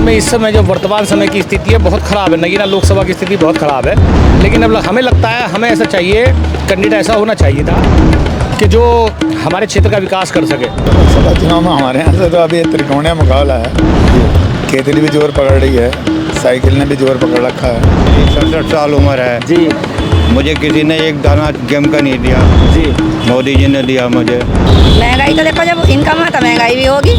में इस समय जो वर्तमान समय की स्थिति है बहुत ख़राब है। नगीना लोकसभा की स्थिति बहुत ख़राब है, लेकिन अब हमें लगता है हमें ऐसा चाहिए, कैंडिडेट ऐसा होना चाहिए था कि जो हमारे क्षेत्र का विकास कर सके। लोकसभा चुनाव में हमारे यहाँ से तो अभी त्रिकोणीय मुकाबला है। केतली भी जोर पकड़ रही है, साइकिल ने भी जोर पकड़ रखा है। 67 साल उम्र है जी। मुझे किसी ने एक दाना गेम का नहीं दिया जी। मोदी जी ने दिया मुझे। महंगाई तो देखो, जब इनकम है तो महंगाई भी होगी।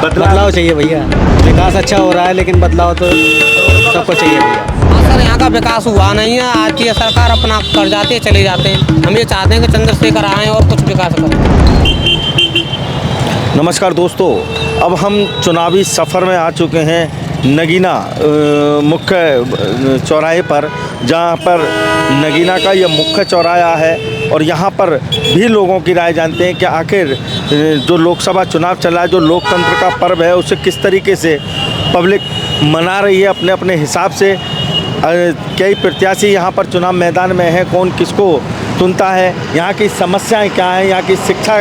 बदलाव चाहिए भैया। विकास अच्छा हो रहा है, लेकिन बदलाव तो सबको चाहिए भैया। सर यहाँ का विकास हुआ नहीं है। आज की सरकार अपना कर जाती है, चले जाते हैं। हम ये चाहते हैं कि चंद्रशेखर आएँ और कुछ विकास करें। नमस्कार दोस्तों, अब हम चुनावी सफ़र में आ चुके हैं नगीना मुख्य चौराहे पर, जहां पर नगीना का यह मुख्य चौराहा है और यहां पर भी लोगों की राय जानते हैं कि आखिर जो लोकसभा चुनाव चल रहा है, जो लोकतंत्र का पर्व है, उसे किस तरीके से पब्लिक मना रही है अपने अपने हिसाब से। कई प्रत्याशी यहाँ पर चुनाव मैदान में हैं, कौन किसको चुनता है, यहाँ की समस्याएं क्या हैं, यहाँ की शिक्षा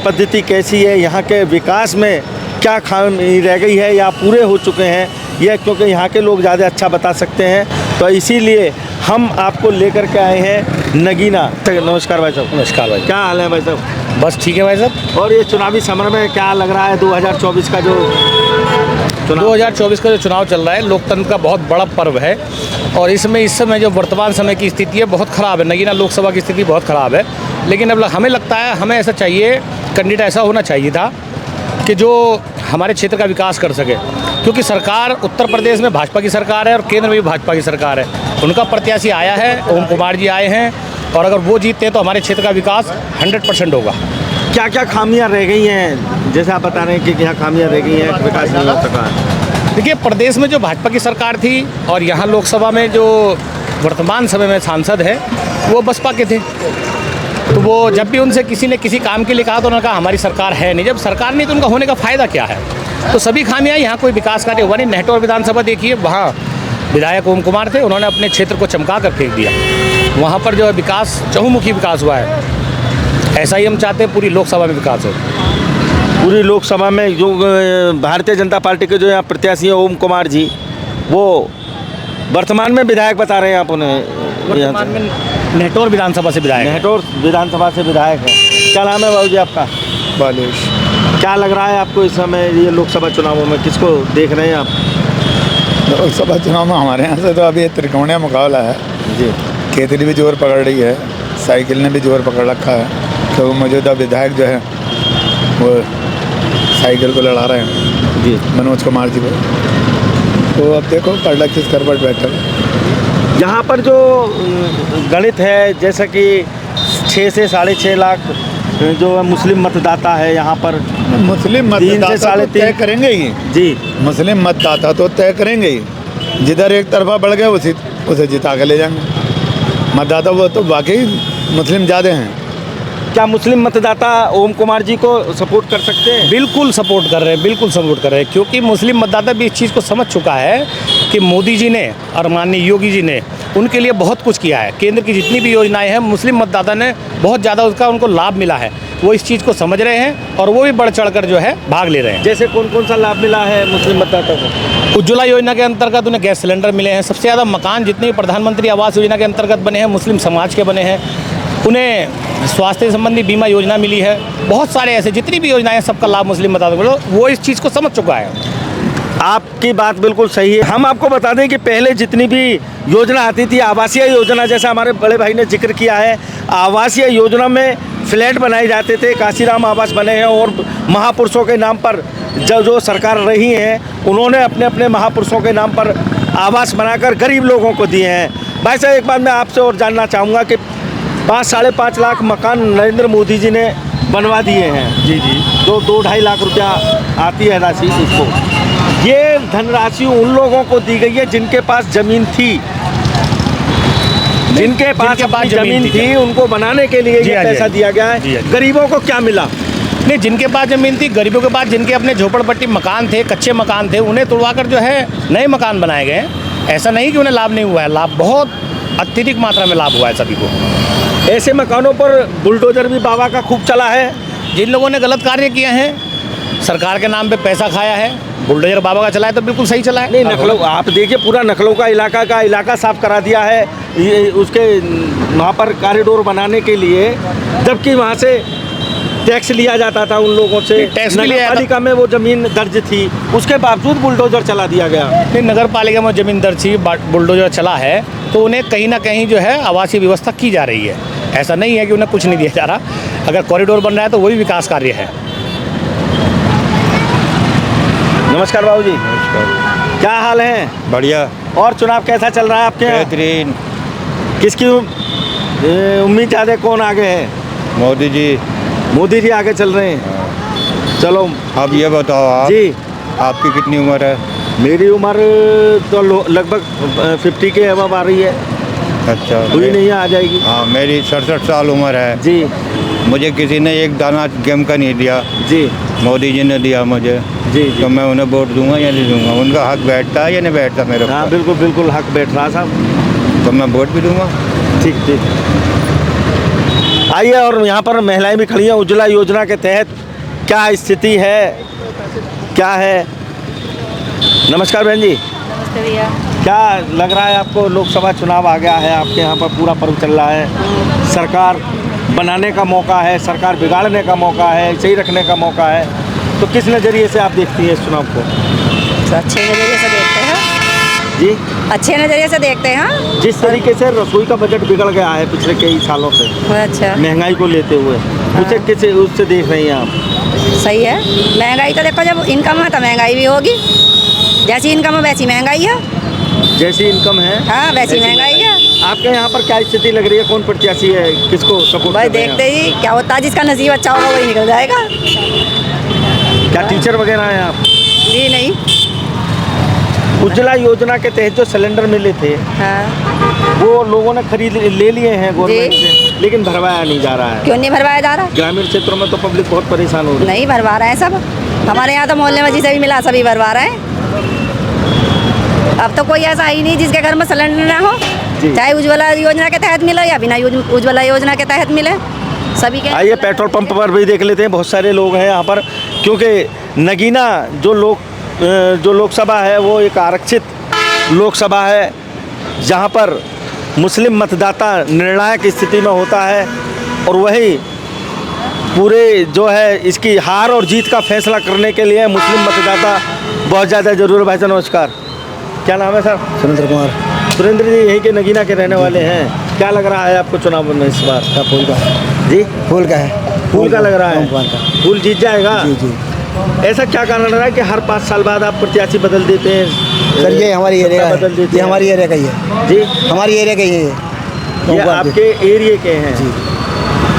पद्धति कैसी है, यहाँ के विकास में क्या खामी रह गई है या पूरे हो चुके हैं, यह क्योंकि यहाँ के लोग ज़्यादा अच्छा बता सकते हैं। तो इसीलिए हम आपको लेकर के आए हैं नगीना। नमस्कार भाई साहब। नमस्कार भाई। क्या हाल है भाई साहब? बस ठीक है भाई साहब। और ये चुनावी समर में क्या लग रहा है 2024 का जो 2024 का जो चुनाव चल रहा है, लोकतंत्र का बहुत बड़ा पर्व है और इसमें इस समय जो वर्तमान समय की स्थिति है बहुत ख़राब है। नगीना लोकसभा की स्थिति बहुत ख़राब है, लेकिन अब हमें लगता है हमें ऐसा चाहिए, कैंडिडेट ऐसा होना चाहिए था कि जो हमारे क्षेत्र का विकास कर सके, क्योंकि सरकार उत्तर प्रदेश में भाजपा की सरकार है और केंद्र में भी भाजपा की सरकार है। उनका प्रत्याशी आया है, ओम कुमार जी आए हैं, और अगर वो जीतते हैं तो हमारे क्षेत्र का विकास 100% होगा। क्या क्या खामियां रह गई हैं, जैसे आप बता रहे हैं कि क्या खामियां रह गई हैं, विकास नहीं हो सका? देखिए, प्रदेश में जो भाजपा की सरकार थी और यहाँ लोकसभा में जो वर्तमान समय में सांसद है वो बसपा के थे, तो वो जब भी उनसे किसी ने किसी काम के लिए कहा तो उन्होंने कहा हमारी सरकार है नहीं। जब सरकार नहीं तो उनका होने का फ़ायदा क्या है? तो सभी खामियां, यहाँ कोई विकास कार्य हुआ नहीं। नेहटौर विधानसभा देखिए, वहाँ विधायक ओम कुमार थे, उन्होंने अपने क्षेत्र को चमका कर फेंक दिया। वहाँ पर जो है विकास, चहुमुखी विकास हुआ है। ऐसा ही हम चाहते हैं पूरी लोकसभा में विकास हो। पूरी लोकसभा में जो भारतीय जनता पार्टी के जो यहाँ प्रत्याशी हैं ओम कुमार जी, वो वर्तमान में विधायक बता रहे हैं आप उन्हें? वर्तमान में नेहटौर विधानसभा से विधायक। नेहटौर विधानसभा से विधायक है। क्या नाम है बाबू जी आपका? बालेश। क्या लग रहा है आपको इस समय ये लोकसभा चुनावों में, किसको देख रहे हैं आप? लोकसभा चुनाव में हमारे यहाँ से तो अभी त्रिकोणीय मुकाबला है जी। केतली भी जोर पकड़ रही है, साइकिल ने भी जोर पकड़ रखा है, तो मौजूदा विधायक जो है वो साइकिल को लड़ा रहे हैं जी, मनोज कुमार जी को। तो अब देखो पलटा किस कर पर बैठा है। यहाँ पर जो गणित है, जैसा कि 6 से 6.5 लाख जो मुस्लिम मतदाता है यहाँ पर, मुस्लिम 3 से मतदाता तो 3.5 तय करेंगे ही जी। मुस्लिम मतदाता तो तय करेंगे ही, जिधर एक तरफा बढ़ गए उसे जिता के ले जाएंगे मतदाता। वो तो वाकई मुस्लिम ज़्यादा हैं। क्या मुस्लिम मतदाता ओम कुमार जी को सपोर्ट कर सकते हैं? बिल्कुल सपोर्ट कर रहे हैं, बिल्कुल सपोर्ट कर रहे हैं, क्योंकि मुस्लिम मतदाता भी इस चीज़ को समझ चुका है कि मोदी जी ने और माननीय योगी जी ने उनके लिए बहुत कुछ किया है। केंद्र की जितनी भी योजनाएं हैं, मुस्लिम मतदाता ने बहुत ज़्यादा उसका उनको लाभ मिला है। वो इस चीज़ को समझ रहे हैं और वो भी बढ़ चढ़ कर जो है भाग ले रहे हैं। जैसे कौन कौन सा लाभ मिला है मुस्लिम मतदाता को? उज्ज्वला योजना के अंतर्गत उन्हें गैस सिलेंडर मिले हैं। सबसे ज़्यादा मकान जितने भी प्रधानमंत्री आवास योजना के अंतर्गत बने हैं, मुस्लिम समाज के बने हैं। उन्हें स्वास्थ्य संबंधी बीमा योजना मिली है। बहुत सारे ऐसे जितनी भी योजनाएं हैं, सबका लाभ मुस्लिम मतदाता को, वो इस चीज़ को समझ चुका है। आपकी बात बिल्कुल सही है। हम आपको बता दें कि पहले जितनी भी योजना आती थी, आवासीय योजना, जैसा हमारे बड़े भाई ने जिक्र किया है, आवासीय योजना में फ्लैट बनाए जाते थे, काशीराम आवास बने हैं, और महापुरुषों के नाम पर जो सरकार रही हैं, उन्होंने अपने अपने महापुरुषों के नाम पर आवास बनाकर गरीब लोगों को दिए हैं। भाई साहब, एक बात मैं आपसे और जानना चाहूँगा कि 5-5.5 लाख मकान नरेंद्र मोदी जी ने बनवा दिए हैं। जी जी। जो 2-2.5 लाख रुपया आती है राशि, उसको, ये धनराशि उन लोगों को दी गई है जिनके पास ज़मीन थी, जिनके पास ज़मीन थी, उनको बनाने के लिए ये पैसा दिया गया है। गरीबों को क्या मिला? नहीं, जिनके पास ज़मीन थी, गरीबों के पास जिनके अपने झोपड़पट्टी मकान थे, कच्चे मकान थे, उन्हें तोड़वाकर जो है नए मकान बनाए गए। ऐसा नहीं कि उन्हें लाभ नहीं हुआ है, लाभ बहुत अत्यधिक मात्रा में लाभ हुआ है सभी को। ऐसे मकानों पर बुलडोजर भी बाबा का खूब चला है। जिन लोगों ने गलत कार्य किए हैं, सरकार के नाम पे पैसा खाया है, बुलडोजर बाबा का चला है तो बिल्कुल सही चला है। नहीं, नखलो आप देखिए, पूरा नखलों का इलाका साफ करा दिया है ये उसके वहाँ पर कॉरिडोर बनाने के लिए, जबकि वहाँ से टैक्स लिया जाता था उन लोगों से। टैक्स भी लिया नगर पालिका में वो जमीन दर्ज थी, उसके बावजूद बुलडोजर चला दिया गया। नहीं, नगर पालिका में जमीन दर्ज थी, बुलडोजर चला है तो उन्हें कहीं ना कहीं जो है आवासीय व्यवस्था की जा रही है। ऐसा नहीं है कि उन्हें कुछ नहीं दिया जा रहा। अगर कॉरिडोर बन रहा है तो वही विकास कार्य है। नमस्कार बाबू जी, क्या हाल है? बढ़िया, और चुनाव कैसा चल रहा है आपके यहाँ? बेहतरीन। किसकी उम्मीद ज़्यादा, कौन आगे है? मोदी जी। मोदी जी आगे चल रहे हैं। चलो अब ये बताओ आप जी, आपकी कितनी उम्र है? मेरी उम्र तो लगभग 50 के अबव आ रही है। अच्छा, हुई नहीं है, आ जाएगी। हाँ, मेरी 67 साल उम्र है। जी मुझे किसी ने एक दाना गेम का नहीं दिया, जी मोदी जी ने दिया मुझे। जी तो मैं उन्हें वोट दूंगा या नहीं दूंगा? उनका हक बैठता है या नहीं बैठता मेरे हाँ, ऊपर? बिल्कुल बिल्कुल हक बैठ रहा साहब। तो मैं वोट भी दूंगा। ठीक ठीक। आइए, और यहाँ पर महिलाएं भी खड़ी हैं। उज्ज्वला योजना के तहत क्या स्थिति है, क्या है? नमस्कार बहन जी, नमस्ते भैया। क्या लग रहा है आपको? लोकसभा चुनाव आ गया है, आपके यहाँ पर पूरा पर्व चल रहा है। सरकार बनाने का मौका है, सरकार बिगाड़ने का मौका है, सही रखने का मौका है, तो किस नज़रिए से आप देखती हैं इस चुनाव को? तो अच्छे नज़रिए से देखते हैं जी, अच्छे नज़रिए से देखते हैं। जिस तरीके से रसोई का बजट बिगड़ गया है पिछले कई सालों से, अच्छा, महंगाई को लेते हुए, उसे किस उससे देख रही हैं आप? सही है। महंगाई तो देखो, जब इनकम है तो महंगाई भी होगी। जैसी इनकम है वैसी महंगाई है। जैसी इनकम है हाँ, वैसी महंगाई है। आपके यहाँ पर क्या स्थिति लग रही है? कौन प्रत्याशी है, किसको सपोर्ट भाई कर रहे हैं देखते ही क्या होता है, जिसका नसीब अच्छा होगा वही निकल जाएगा। आप? क्या टीचर वगैरह हैं आप? जी नहीं। उज्ज्वला योजना के तहत जो सिलेंडर मिले थे, हाँ, वो लोगों ने खरीद ले लिए हैं गवर्नमेंट से, लेकिन भरवाया नहीं जा रहा है। क्यों नहीं भरवाया जा रहा? ग्रामीण क्षेत्रों में तो पब्लिक बहुत परेशान हो रही है। नहीं भरवा रहे हैं सब। हमारे यहाँ तो मोहल्ले में जिसे भी मिला सभी भरवा रहे हैं। अब तो कोई ऐसा ही नहीं जिसके घर में सिलेंडर ना हो, जी। चाहे उज्ज्वला योजना के तहत मिले या बिना उज्ज्वला योजना के तहत मिले, सभी के। आइए, पेट्रोल पंप पर भी देख लेते हैं, बहुत सारे लोग हैं यहाँ पर, क्योंकि नगीना जो लोकसभा है वो एक आरक्षित लोकसभा है, जहाँ पर मुस्लिम मतदाता निर्णायक स्थिति में होता है, और वही पूरे जो है इसकी हार और जीत का फैसला करने के लिए मुस्लिम मतदाता बहुत ज़्यादा जरूर है। भाई साहब नमस्कार, क्या नाम है सर? सुरेंद्र कुमार। सुरेंद्र जी यहीं के नगीना के रहने वाले हैं। क्या लग रहा है आपको चुनाव में इस बार? क्या फूल का? जी, फूल का है। फूल का लग रहा है। भगवान का। फूल जीत जाएगा। जी जी ऐसा क्या कारण रहा है कि हर 5 साल बाद आप प्रत्याशी बदल देते हैं? सर, ये हमारी एरिया सत्ता का बदल है। देते ये हैं। हमारी एरिया का ही है। जी, हमारी एरिया का ही है ये भगवान आपके एरिया के हैं। जी,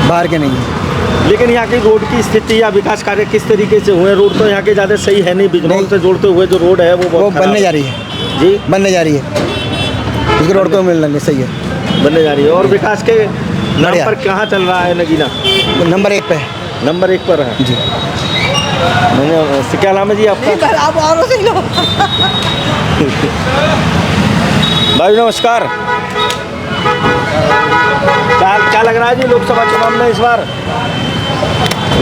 बाहर के नहीं है। लेकिन यहाँ की रोड की स्थिति या विकास कार्य किस तरीके से हुए? रोड तो यहाँ के ज़्यादा सही है नहीं, बिजनौर नहीं। से जोड़ते हुए जो रोड है वो बहुत खराब बनने है। जा रही है। जी, बनने जा रही है। उसके रोड को मिल रही सही है। बनने जा रही है। और विकास के नाम बढ़िया। पर कहाँ चल रहा है नगीना? नंबर 1 पे है। नंबर 1 पर है। जी। मैंने क्या नाम है जी आपका? आप और से लो। भाई नमस्कार, क्या लग रहा है जी लोकसभा चुनाव में इस बार?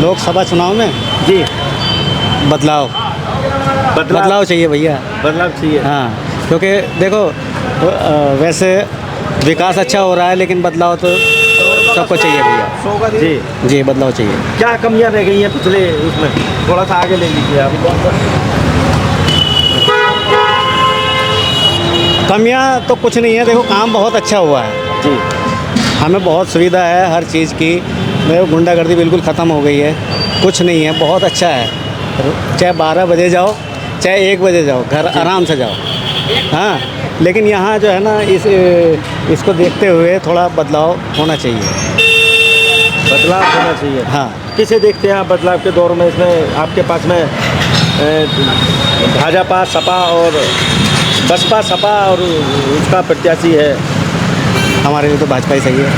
लोकसभा चुनाव में जी, बदलाव चाहिए भैया। बदलाव चाहिए। हाँ, क्योंकि देखो वैसे विकास अच्छा हो रहा है, लेकिन बदलाव तो सबको चाहिए भैया। जी जी, बदलाव चाहिए। क्या कमियां रह गई हैं पिछले उसमें? थोड़ा सा आगे ले लीजिए आप। कमियां तो कुछ नहीं है, देखो काम बहुत अच्छा हुआ है। जी, हमें बहुत सुविधा है हर चीज़ की। मेरे गुंडागर्दी बिल्कुल ख़त्म हो गई है, कुछ नहीं है, बहुत अच्छा है। चाहे 12 बजे जाओ, चाहे 1 बजे जाओ, घर आराम से जाओ। हाँ, लेकिन यहाँ जो है ना, इसको देखते हुए थोड़ा बदलाव होना चाहिए। बदलाव होना चाहिए। हाँ, किसे देखते हैं आप बदलाव के दौर में? इसमें आपके पास में भाजपा, सपा और बसपा, सपा और उसका प्रत्याशी है। हमारे लिए तो भाजपा ही सही है।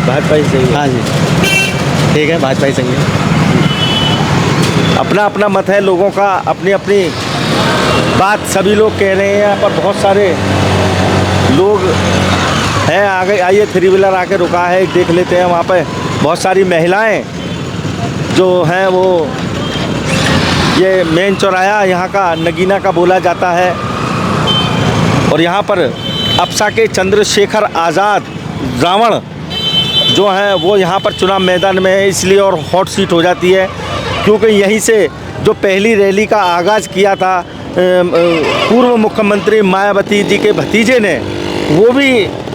भाजपा ही सही है। हाँ जी, ठीक है, भाजपा ही सही है। अपना अपना मत है लोगों का, अपनी अपनी बात सभी लोग कह रहे हैं, पर बहुत सारे लोग हैं। आगे आइए, 3 व्हीलर आके रुका है, देख लेते हैं। वहाँ पे बहुत सारी महिलाएं जो हैं वो ये मेन चौराहा यहाँ का नगीना का बोला जाता है और यहाँ पर अपसा के चंद्रशेखर आज़ाद रावण जो हैं वो यहाँ पर चुनाव मैदान में है, इसलिए और हॉट सीट हो जाती है क्योंकि यहीं से जो पहली रैली का आगाज़ किया था पूर्व मुख्यमंत्री मायावती जी के भतीजे ने, वो भी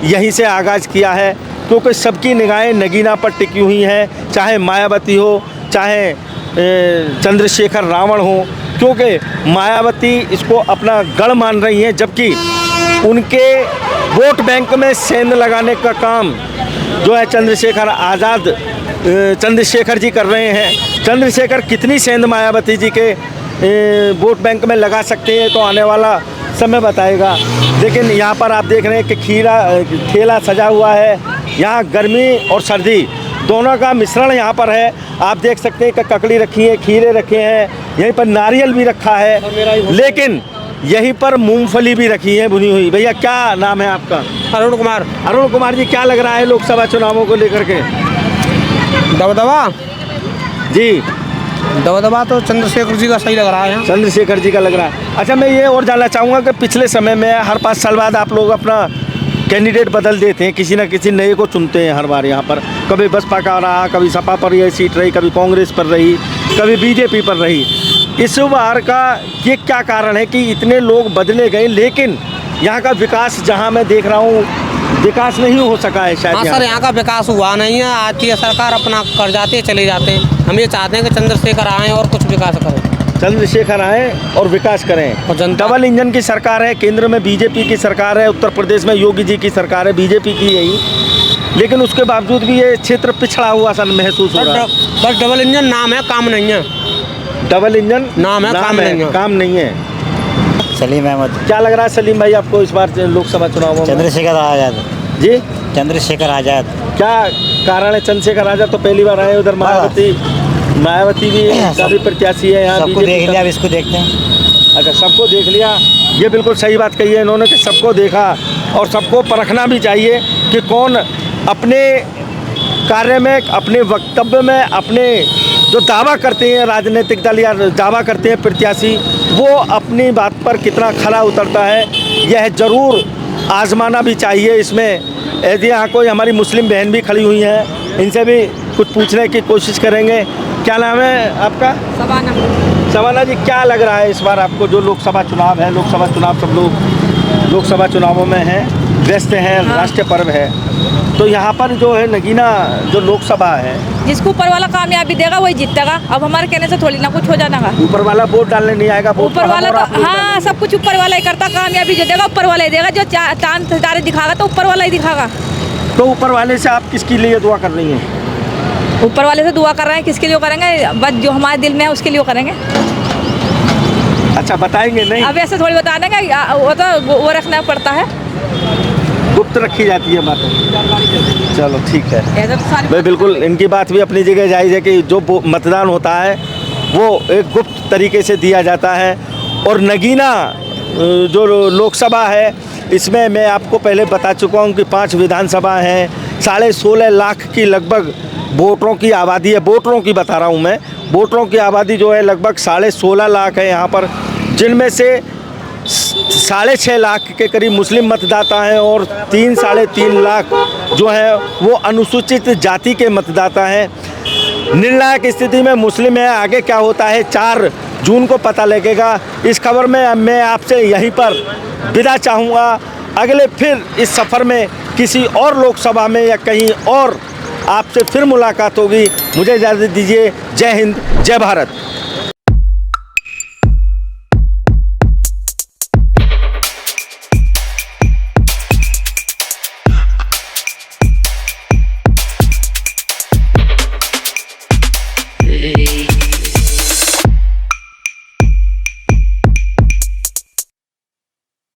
यहीं से आगाज़ किया है क्योंकि सबकी निगाहें नगीना पर टिकी हुई हैं, चाहे मायावती हो चाहे चंद्रशेखर रावण हो, क्योंकि मायावती इसको अपना गढ़ मान रही हैं, जबकि उनके वोट बैंक में सेंध लगाने का काम जो है चंद्रशेखर आज़ाद चंद्रशेखर जी कर रहे हैं। चंद्रशेखर कितनी सेंध मायावती जी के वोट बैंक में लगा सकते हैं तो आने वाला समय बताएगा। लेकिन यहाँ पर आप देख रहे हैं कि ठेला सजा हुआ है, यहाँ गर्मी और सर्दी दोनों का मिश्रण यहाँ पर है। आप देख सकते हैं कि ककड़ी रखी है, खीरे रखे हैं, यहीं पर नारियल भी रखा है, लेकिन यहीं पर मूंगफली भी रखी है भुनी हुई। भैया क्या नाम है आपका? अरुण कुमार। अरुण कुमार जी, क्या लग रहा है लोकसभा चुनावों को लेकर के? दबदबा जी, दबदबा तो चंद्रशेखर जी का सही लग रहा है। चंद्रशेखर जी का लग रहा है। अच्छा, मैं ये और जानना चाहूँगा कि पिछले समय में हर 5 साल बाद आप लोग अपना कैंडिडेट बदल देते हैं, किसी न किसी नए को चुनते हैं हर बार। यहाँ पर कभी बसपा का रहा, कभी सपा पर यह सीट रही, कभी कांग्रेस पर रही, कभी बीजेपी पर रही। इस बार का ये क्या कारण है कि इतने लोग बदले गए लेकिन यहाँ का विकास, जहाँ मैं देख रहा हूँ, विकास नहीं हो सका है शायद? हाँ सर, यहाँ का विकास हुआ नहीं है। आज की सरकार अपना कर जाते चले जाते हैं। हम ये चाहते हैं कि चंद्रशेखर आएँ और कुछ विकास करें। चंद्रशेखर आए और विकास करें। और जनता डबल इंजन की सरकार है, केंद्र में बीजेपी की सरकार है, उत्तर प्रदेश में योगी जी की सरकार है, बीजेपी की यही, लेकिन उसके बावजूद भी ये क्षेत्र पिछड़ा हुआ सा महसूस हो रहा है। बस डबल इंजन नाम है, काम नहीं है। डबल इंजन नाम है, काम नहीं है। सलीम अहमद। क्या लग रहा है सलीम भाई आपको इस बार लोकसभा चुनावों में? चंद्रशेखर आज़ाद जी, चंद्रशेखर आज़ाद। क्या कारण है? चंद्रशेखर आज़ाद तो पहली बार आए, उधर मायावती भी काफ़ी प्रत्याशी है यहाँ। सबको देख लिया, अब इसको देखते हैं। अच्छा, सबको देख लिया, ये बिल्कुल सही बात कही है इन्होंने कि सबको देखा और सबको परखना भी चाहिए कि कौन अपने कार्य में, अपने वक्तव्य में, अपने जो दावा करते हैं राजनीतिक दल या दावा करते हैं प्रत्याशी, वो अपनी बात पर कितना खरा उतरता है, यह ज़रूर आजमाना भी चाहिए। इसमें यदि यहाँ कोई हमारी मुस्लिम बहन भी खड़ी हुई हैं, इनसे भी कुछ पूछने की कोशिश करेंगे। क्या नाम है आपका? सबाना। सबाना जी, क्या लग रहा है इस बार आपको जो लोकसभा चुनाव है? लोकसभा चुनाव, सब लोग लोकसभा चुनावों में हैं, व्यस्त हैं, राष्ट्रीय पर्व है, तो यहाँ पर जो है नगीना जो लोकसभा है, जिसको ऊपर वाला कामयाबी देगा वही जीतेगा। अब हमारे कहने से थोड़ी ना कुछ हो जाना का। ऊपर वाला वोट डालने नहीं आएगा, ऊपर वाला तो हाँ, सब कुछ ऊपर वाला ही करता। कामयाबी जो देगा ऊपर वाला ही देगा। जो चांद सितारे दिखागा तो ऊपर वाला ही दिखागा। तो ऊपर वाले से आप किसके लिए दुआ कर रही हैं? ऊपर वाले से दुआ कर रहे हैं, किसके लिए करेंगे? बस जो हमारे दिल में है उसके लिए करेंगे। अच्छा, बताएंगे नहीं? अब ऐसे थोड़ी बता देंगे, वो तो वो रखना पड़ता है, गुप्त रखी जाती है बातें। चलो ठीक है, ऐसे तो सारी मैं बिल्कुल, इनकी बात भी अपनी जगह जायज़ है कि जो मतदान होता है वो एक गुप्त तरीके से दिया जाता है। और नगीना जो लोकसभा है, इसमें मैं आपको पहले बता चुका हूँ कि 5 विधानसभा हैं, 16.5 लाख की लगभग वोटरों की आबादी है। वोटरों की बता रहा हूँ मैं, वोटरों की आबादी जो है लगभग 16.5 लाख है यहाँ पर, जिनमें से 6.5 लाख के करीब मुस्लिम मतदाता हैं और 3-3.5 लाख जो है वो अनुसूचित जाति के मतदाता हैं। निर्णायक स्थिति में मुस्लिम है। आगे क्या होता है 4 जून को पता लगेगा। इस खबर में मैं आपसे यहीं पर विदा चाहूँगा। अगले फिर इस सफ़र में किसी और लोकसभा में या कहीं और आपसे फिर मुलाकात होगी। मुझे इजाज़त दीजिए। जय हिंद, जय भारत।